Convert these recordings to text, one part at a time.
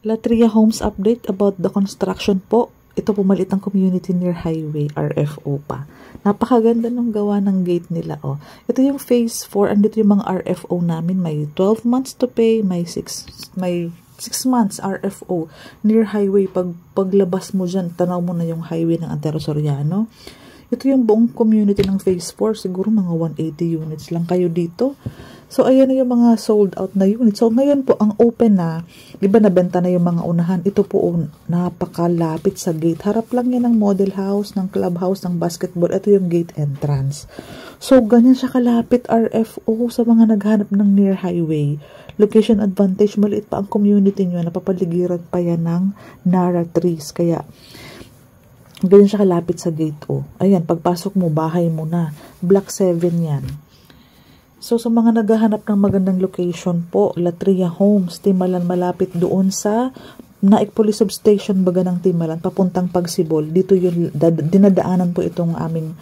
Latria Homes update about the construction po. Ito po maliit ang community near highway, RFO pa. Napakaganda ng gawa ng gate nila. Oh. Ito yung phase 4. Andito yung mga RFO namin. May 12 months to pay. May 6 months RFO. Near highway. Paglabas mo dyan, tanaw mo na yung highway ng Antero Soriano. Ito yung buong community ng phase 4. Siguro mga 180 units lang kayo dito. So, ayan na yung mga sold out na units. So, ngayon po, ang open na, di ba nabenta na yung mga unahan? Ito po, napakalapit sa gate. Harap lang yan ng model house, ng clubhouse, ng basketball. Ito yung gate entrance. So, ganyan siya kalapit, RFO, sa mga naghanap ng near highway. Location advantage, maliit pa ang community nyo. Napapaligiran pa yan ng Nara trees. Kaya, ganyan siya kalapit sa gate, oh. Ayan, pagpasok mo, bahay mo na. Block 7 yan. So, sa mga naghahanap ng magandang location po, Latria Homes, Timalan, malapit doon sa Naikpuli Substation, baga ng Timalan, papuntang Pagsibol. Dito yung dinadaanan po itong aming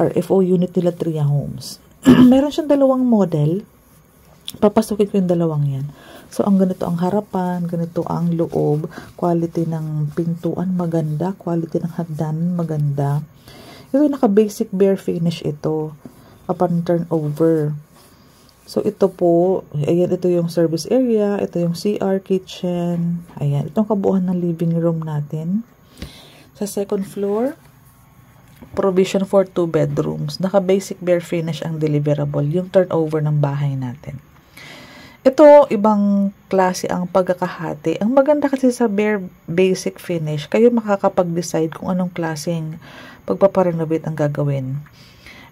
RFO unit ni Latria Homes. Meron siyang dalawang model. Papasukin ko yung dalawang yan. So, ang ganito ang harapan, ganito ang loob, quality ng pintuan maganda, quality ng hagdanan maganda. Ito naka-basic bare finish ito upon turnover. So, ito po, ayan, ito yung service area, ito yung CR, kitchen, ayan, itong kabuuan ng living room natin. Sa second floor, provision for 2 bedrooms. Naka-basic bare finish ang deliverable, yung turnover ng bahay natin. Ito, ibang klase ang pagkakahati. Ang maganda kasi sa bare basic finish, kayo makakapag-decide kung anong klaseng pagpaparenovate ang gagawin.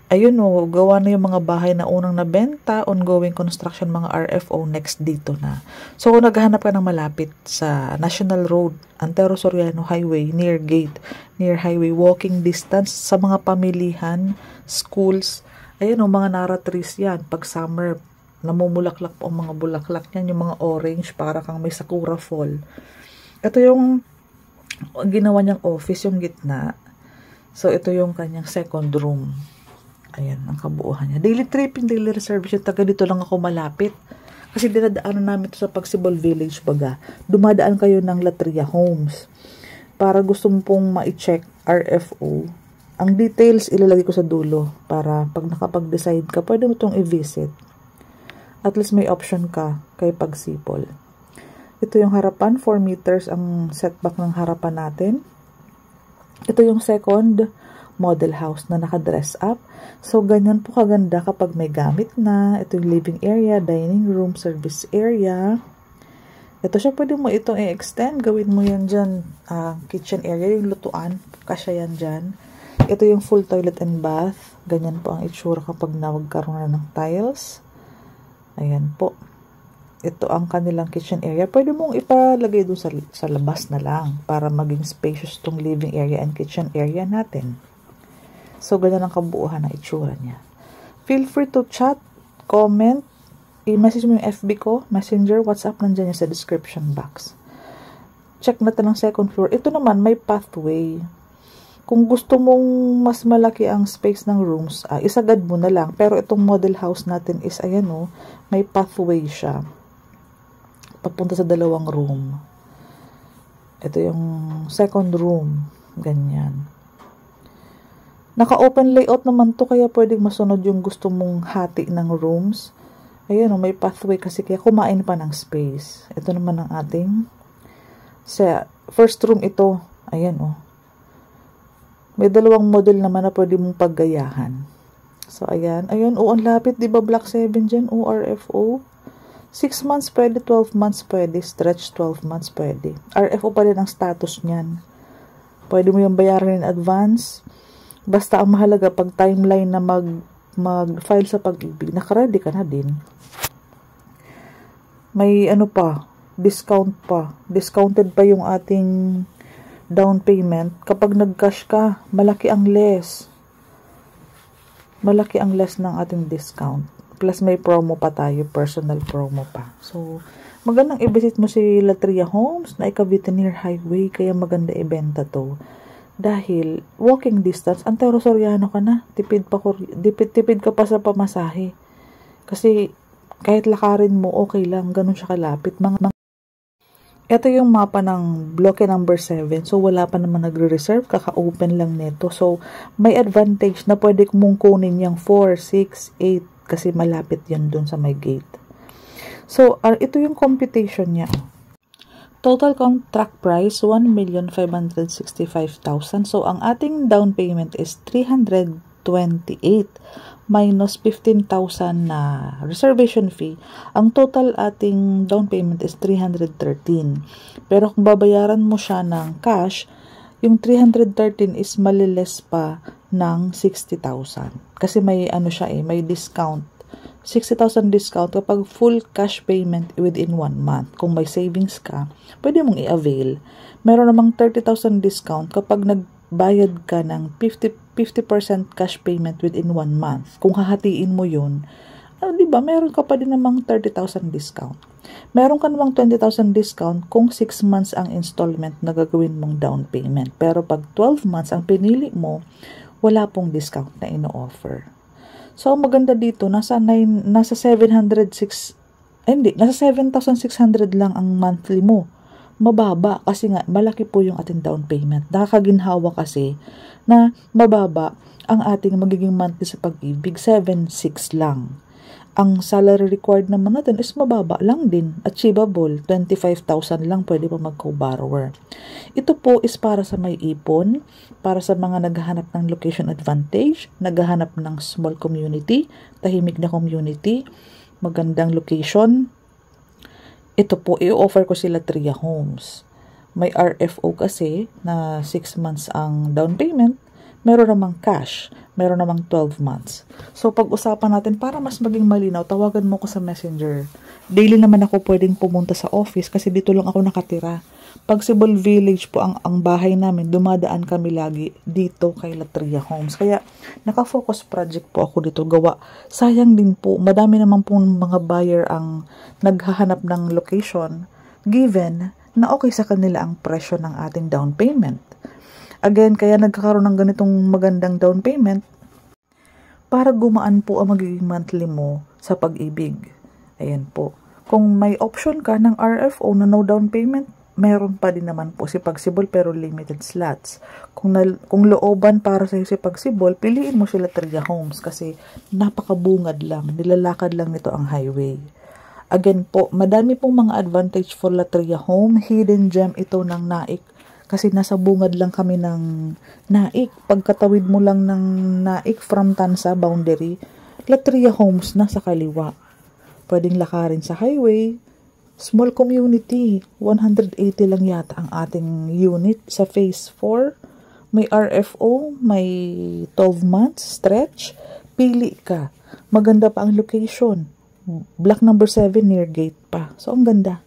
Ayun o, gawa na yung mga bahay na unang nabenta, ongoing construction, mga RFO, next dito na. So, kung naghahanap ka ng malapit sa National Road, Antero Soriano Highway, near gate, near highway, walking distance, sa mga pamilihan, schools, ayun o, mga Nara trees yan. Pag summer, namumulaklak po ang mga bulaklak yan, yung mga orange, para kang may sakura fall. Ito yung ginawa niyang office, yung gitna. So, ito yung kanyang second room. Ayan, ang kabuuhan niya. Daily tripping, daily reservation. Taga dito lang ako malapit. Kasi dinadaanan namin ito sa Pagsibol Village baga. Dumadaan kayo ng Latria Homes. Para gusto mo pong ma-check RFO. Ang details ilalagay ko sa dulo. Para pag nakapag-decide ka, pwede mo itong i-visit. At least may option ka kay Pagsibol. Ito yung harapan. 4 meters ang setback ng harapan natin. Ito yung second model house na naka-dress up. So, ganyan po kaganda kapag may gamit na. Ito yung living area, dining room, service area. Ito siya, pwede mo itong i-extend. Gawin mo yan dyan. Kitchen area, yung lutuan. Kasya yan dyan. Ito yung full toilet and bath. Ganyan po ang itsura kapag nagkaroon na ng tiles. Ayan po. Ito ang kanilang kitchen area. Pwede mong ipalagay doon sa labas na lang para maging spacious tong living area and kitchen area natin. So, ganyan ang kabuuhan ng itsura niya. Feel free to chat, comment, i-message mo yung FB ko, Messenger, WhatsApp, nandiyan niya sa description box. Check natin ang second floor. Ito naman, may pathway. Kung gusto mong mas malaki ang space ng rooms, isagad mo na lang. Pero itong model house natin is, ayan o, may pathway siya. Papunta sa dalawang room. Ito yung second room. Ganyan. Naka-open layout naman to, kaya pwedeng masunod yung gusto mong hati ng rooms. Ayan o, may pathway kasi kaya kumain pa ng space. Ito naman ang ating sa first room ito. Ayan o. May dalawang model naman na pwede mong paggayahan. So, ayan. Ayan o, ang lapit. Diba block 7 dyan? O, RFO. 6 months pwede, 12 months pwede. Stretch 12 months pwede. RFO pa rin ang status niyan. Pwede mo yung bayaran in advance. Basta ang mahalaga, pag timeline na mag-file sa Pag-ibig, nakaready ka na din. May ano pa, discount pa. Discounted pa yung ating down payment. Kapag nag-cash ka, malaki ang less. Malaki ang less ng ating discount. Plus may promo pa tayo, personal promo pa. So, magandang i-visit mo si Latria Homes na Cavite near highway, kaya maganda ibenta to. Dahil, walking distance, Antero Soriano ka na. Tipid ka pa sa pamasahe. Kasi, kahit lakarin mo, okay lang. Ganun siya kalapit. Ito yung mapa ng block number 7. So, wala pa naman nagre-reserve. Kaka-open lang nito. So, may advantage na pwede mong kunin yung 4, 6, 8 kasi malapit yan dun sa may gate. So, ito yung computation niya. Total contract price, 1,565,000. So, ang ating down payment is 328 minus 15,000 na reservation fee. Ang total ating down payment is 313. Pero kung babayaran mo siya ng cash, yung 313 is maliles pa ng 60,000. Kasi may ano siya may discount. 60,000 discount kapag full cash payment within 1 month. Kung may savings ka, pwede mong i-avail. Meron namang 30,000 discount kapag nagbayad ka ng 50% cash payment within 1 month. Kung hahatiin mo yun, di ba, meron ka pa din namang 30,000 discount. Meron ka namang 20,000 discount kung 6 months ang installment na gagawin mong down payment. Pero pag 12 months ang pinili mo, wala pong discount na ino-offer. So, maganda dito, nasa 7,600 lang ang monthly mo. Mababa kasi nga, malaki po yung ating down payment. Nakakaginhawa kasi na mababa ang ating magiging monthly sa pag-ibig, 7,600 lang. Ang salary required naman natin is mababa lang din. Achievable, 25,000 lang pwede pa mag-co-borrower. Ito po is para sa may ipon, para sa mga naghahanap ng location advantage, naghahanap ng small community, tahimik na community, magandang location. Ito po, i-offer ko sila Tria Homes. May RFO kasi na 6 months ang down payment, meron namang cash, meron namang 12 months. So, pag-usapan natin, para mas maging malinaw, tawagan mo ko sa Messenger. Daily naman ako pwedeng pumunta sa office kasi dito lang ako nakatira. Pag Cebu Village po ang bahay namin, dumadaan kami lagi dito kay Latria Homes. Kaya, naka-focus project po ako dito gawa. Sayang din po, madami naman po mga buyer ang naghahanap ng location given na okay sa kanila ang presyo ng ating down payment. Again, kaya nagkakaroon ng ganitong magandang down payment para gumaan po ang magiging monthly mo sa pag-ibig. Ayan po. Kung may option ka ng RFO na no down payment, meron pa din naman po si Pagsibol pero limited slots. Kung looban para sa si Pagsibol, piliin mo sila Tria Homes kasi napakabungad lang, nilalakad lang nito ang highway. Again po, madami pong mga advantage for Latria Home. Hidden gem ito ng Naik. Kasi nasa bungad lang kami ng Naik. Pagkatawid mo lang ng Naik from Tansa boundary, Latria Homes na sa kaliwa. Pwedeng lakarin sa highway. Small community. 180 lang yata ang ating unit sa phase 4. May RFO, may 12 months stretch. Pili ka. Maganda pa ang location. Block number 7 near gate pa. So, ang ganda.